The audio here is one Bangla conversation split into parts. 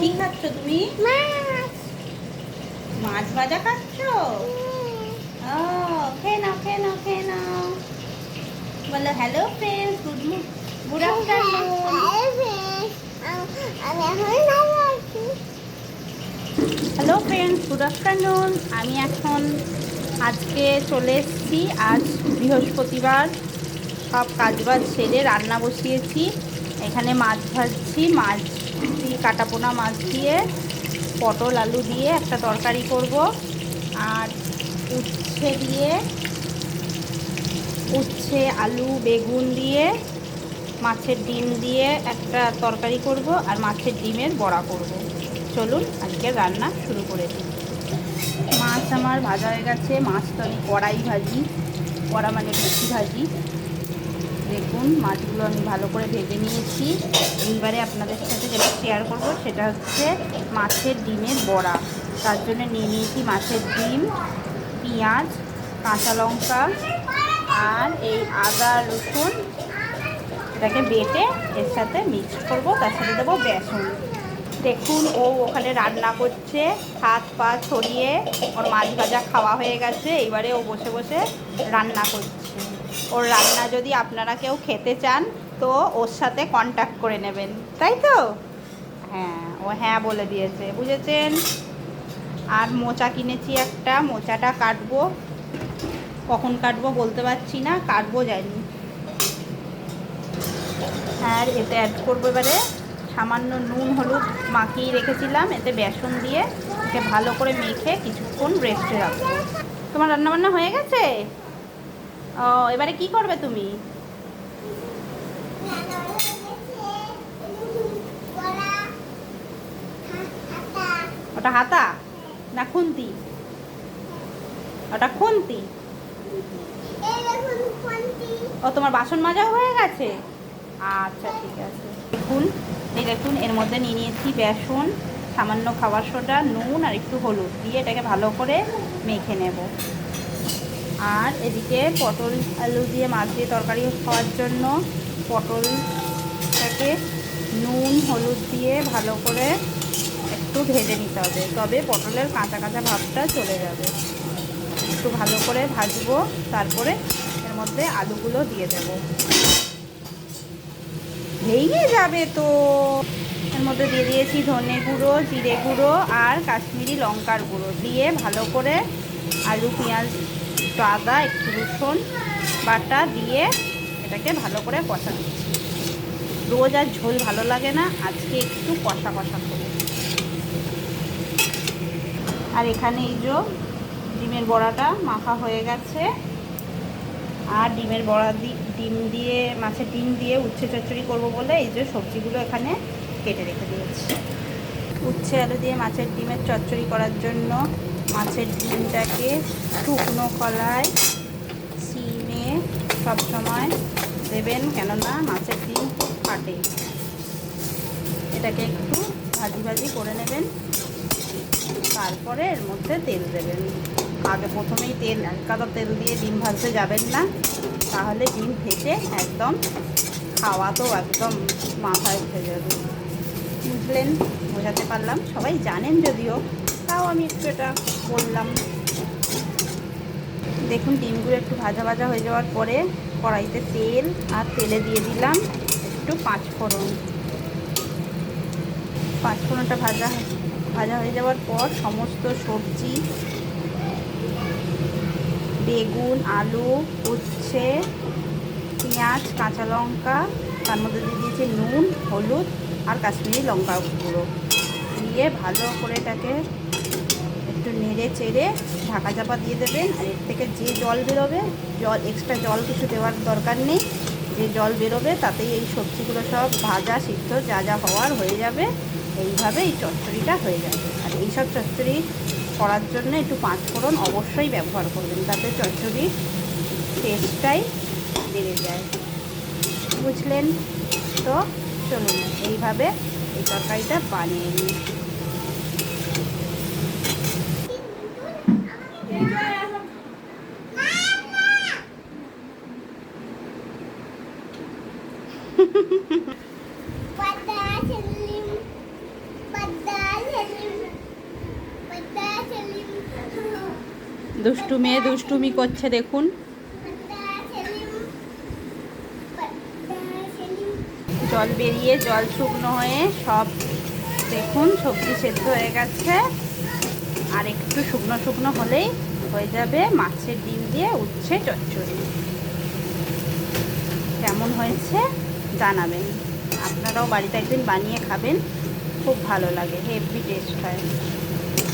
কি খাচ্ছ তুমি? মাছ ভাজা খাচ্ছ? ও খেয়ে নাও, খেয়ে নাও, খেয়ে নাও। বলো hello friends, good afternoon. Hello friends, good afternoon. আমি এখন আজকে চলে এসেছি। আজ বৃহস্পতিবার, সব কাজবাজ সেরে রান্না বসিয়েছি। এখানে মাছ ভাজছি, মাছ দিয়ে কাটা পোনা মাছ দিয়ে পটল আলু দিয়ে একটা তরকারি করব, আর উচ্ছে আলু বেগুন দিয়ে মাছের ডিম দিয়ে একটা তরকারি করব, আর মাছের ডিমের বড়া করব। চলুন আজকে রান্না শুরু করে দিই। মাছ আমার ভাজা হয়ে গেছে। মাছ তো আমি কড়াই ভাজি, কড়া মানে ভেজি ভাজি। দেখুন মাছগুলো আমি ভালো করে ভেজে নিয়েছি। এইবারে আপনাদের সাথে যেটা শেয়ার করব সেটা হচ্ছে মাছের ডিমের বড়া। তার জন্য নিয়ে নিয়েছি মাছের ডিম, পেঁয়াজ, কাঁচা লঙ্কা আর এই আদা রসুন। এটাকে বেটে এর সাথে মিক্স করব, তার সাথে দেবো বেসন। দেখুন ও ওখানে রান্না করছে, হাত পা ছড়িয়ে। ওর মাছ ভাজা খাওয়া হয়ে গেছে, এবারে ও বসে বসে রান্না করছে। ওর রান্না যদি আপনারা কেউ খেতে চান তো ওর সাথে কন্ট্যাক্ট করে নেবেন, তাই তো? হ্যাঁ, ও হ্যাঁ বলে দিয়েছে, বুঝেছেন? আর মোচা কিনেছি একটা, মোচাটা কাটবো। কখন কাটবো বলতে পারছি না, কাটবো জানি। আর এতে অ্যাড করবো এবারে সামান্য নুন হলুদ মাখিয়ে রেখেছিলাম, এতে বেসন দিয়ে একে ভালো করে মেখে কিছুক্ষণ রেস্টে রাখবো। তোমার রান্নাবান্না হয়ে গেছে? ও, এবারে কি করবে তুমি? ওটা হাতা না খুন্তি? ওটা খুন্তি। ও, তোমার বাসন মাজাও হয়ে গেছে? আচ্ছা ঠিক আছে। দেখুন এর মধ্যে নিয়ে নিয়েছি বেসন, সামান্য খাবার সোডা, নুন আর একটু হলুদ দিয়ে এটাকে ভালো করে মেখে নেব। আর এদিকে পটল আলু দিয়ে মাছ দিয়ে তরকারি খাওয়ার জন্য পটলটাকে নুন হলুদ দিয়ে ভালো করে একটু ভেজে নিতে হবে, তবে পটলের কাঁচা কাঁচা ভাবটা চলে যাবে। একটু ভালো করে ভাজবো, তারপরে এর মধ্যে আলুগুলো দিয়ে দেব। ভেঙে যাবে তো। এর মধ্যে দিয়ে দিয়েছি ধনে গুঁড়ো, জিরে গুঁড়ো আর কাশ্মীরি লঙ্কার গুঁড়ো দিয়ে ভালো করে আলু পেঁয়াজ একটু আদা একটু রসুন বাটা দিয়ে এটাকে ভালো করে কষা দিচ্ছি। রোজ আর ঝোল ভালো লাগে না, আজকে একটু কষা কষা করব। আর এখানে এই যে ডিমের বড়াটা মাখা হয়ে গেছে। আর ডিমের বড়া ডিম দিয়ে মাছের ডিম দিয়ে উচ্ছে চচ্চড়ি করব বলে এই যে সবজিগুলো এখানে কেটে রেখে দিয়েছি। উচ্ছে আলু দিয়ে মাছের ডিমের চচ্চড়ি করার জন্য মাছের ডিমটাকে শুকনো কলায় সিমে সবসময় দেবেন, কেননা মাছের ডিম খুব ফাটে। এটাকে একটু ভাজি ভাজি করে নেবেন, তারপরে এর মধ্যে তেল দেবেন। আগে প্রথমেই হালকা তেল দিয়ে ডিম ভাজতে যাবেন না, তাহলে ডিম ফেটে একদম খাওয়া তো একদম মাথায় উঠে যাবে। বুঝলেন? বোঝাতে পারলাম? সবাই জানেন যদিও, তাও আমি একটু এটা বললাম। দেখুন ডিমগুলো একটু ভাজা ভাজা হয়ে যাওয়ার পরে কড়াইতে তেল, আর তেলে দিয়ে দিলাম একটু পাঁচফোড়নটা ভাজা হয়ে যাওয়ার পর সমস্ত সবজি বেগুন আলু উচ্ছে পেঁয়াজ কাঁচা লঙ্কা, তার মধ্যে দিয়ে দিয়েছি নুন হলুদ আর কাশ্মীরি লঙ্কা গুঁড়ো দিয়ে ভালো করে এটাকে একটু নেড়ে চেড়ে ঢাকা চাপা দিয়ে দেবেন। আর এর থেকে যে জল বেরোবে, এক্সট্রা জল কিছু দেওয়ার দরকার নেই, যে জল বেরোবে তাতেই এই সবজিগুলো সব ভাজা সিদ্ধ যা যা হওয়ার হয়ে যাবে। এইভাবে এই চচ্চড়িটা হয়ে যাবে। আর এইসব চচ্চড়ি করার জন্য একটু পাঁচফোড়ন অবশ্যই ব্যবহার করবেন, তাতে চচ্চড়ির টেস্টটাই বেড়ে যায়। বুঝলেন তো? চলুন এইভাবে এই তরকারিটা বানিয়ে নিই। দুষ্টু মেয়ে দুষ্টুমি করছে দেখুন। জল বেরিয়ে জল শুকনো হয়ে সব দেখুন সবজি সেদ্ধ হয়ে গেছে। আর একটু শুকনো শুকনো হলেই হয়ে যাবে মাছের ডিম দিয়ে উচ্ছে চচ্চড়ি। কেমন হয়েছে জানাবেন। আপনারাও বাড়িতে একদিন বানিয়ে খাবেন, খুব ভালো লাগে, হেভি টেস্ট হয়।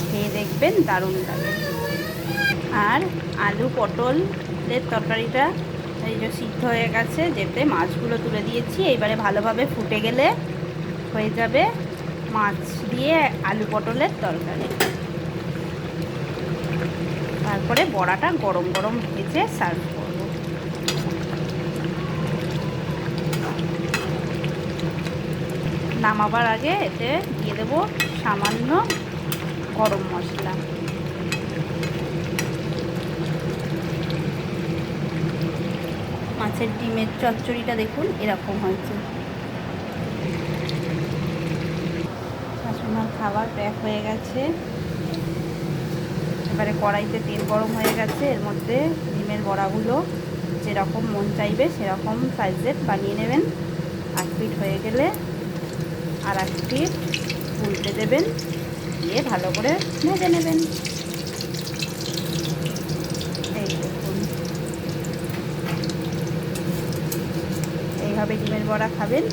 খেয়ে দেখবেন, দারুণ লাগে। আর আলু পটলের তরকারিটা এই যে সিদ্ধ হয়ে গেছে, যেতে মাছগুলো তুলে দিয়েছি। এইবারে ভালোভাবে ফুটে গেলে হয়ে যাবে মাছ দিয়ে আলু পটলের তরকারি। তারপরে বড়াটা গরম গরম ভেজে সার্ভ করব। নামাবার আগে এতে দিয়ে দেবো সামান্য গরম মশলা। মাছের ডিমের চচ্চড়িটা দেখুন এরকম হয়েছে। শাশুড়িমার খাবার প্যাক হয়ে গেছে। এবারে কড়াইতে তেল গরম হয়ে গেছে, এর মধ্যে ডিমের বড়াগুলো যেরকম মন চাইবে সেরকম সাইজের বানিয়ে নেবেন। 8 পিঠ হয়ে গেলে আর 1 পিঠ উল্টে দেবেন, দিয়ে ভালো করে ভেজে নেবেন। এই দেখুন, এইভাবে ডিমের বড়া খাবেন,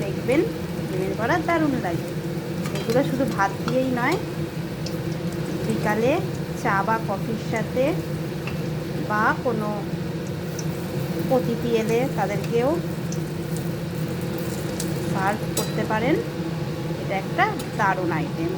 দেখবেন ডিমের বড়া দারুণ লাগে। এগুলো শুধু ভাত দিয়েই নয়, বিকালে চা বা কফির সাথে বা কোনো অতিথি এলে তাদেরকেও সার্ভ করতে পারেন। এটা একটা দারুণ আইটেম।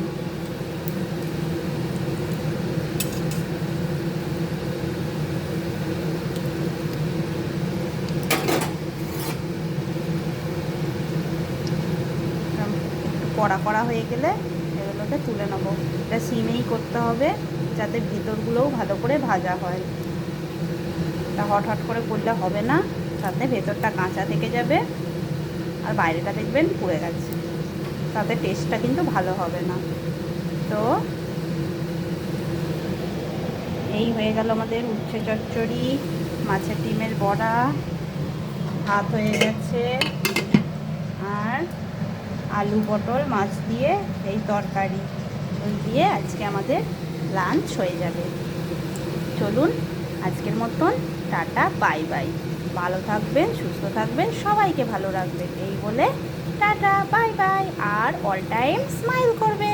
কড়া কড়া হয়ে গেলে এগুলোকে তুলে নেব। এটা সিমেই করতে হবে যাতে ভিতরগুলোও ভালো করে ভাজা হয়। এটা হট হট করে করলে হবে না, তাতে ভেতরটা কাঁচা থেকে যাবে আর বাইরেটা দেখবেন পুড়ে গেছে, তাতে টেস্টটা কিন্তু ভালো হবে না। তো এই হয়ে গেল আমাদের উচ্ছে চচ্চড়ি, মাছের ডিমের বড়া, ভাত হয়ে গেছে, আর আলু পটল মাছ দিয়ে এই তরকারি দিয়ে আজকে আমাদের লাঞ্চ হয়ে যাবে। চলুন আজকের মতন টাটা, বাই বাই। ভালো থাকবেন, সুস্থ থাকবেন, সবাইকে ভালো রাখবেন এই বলে টাটা বাই বাই। আর অল টাইম স্মাইল করবেন।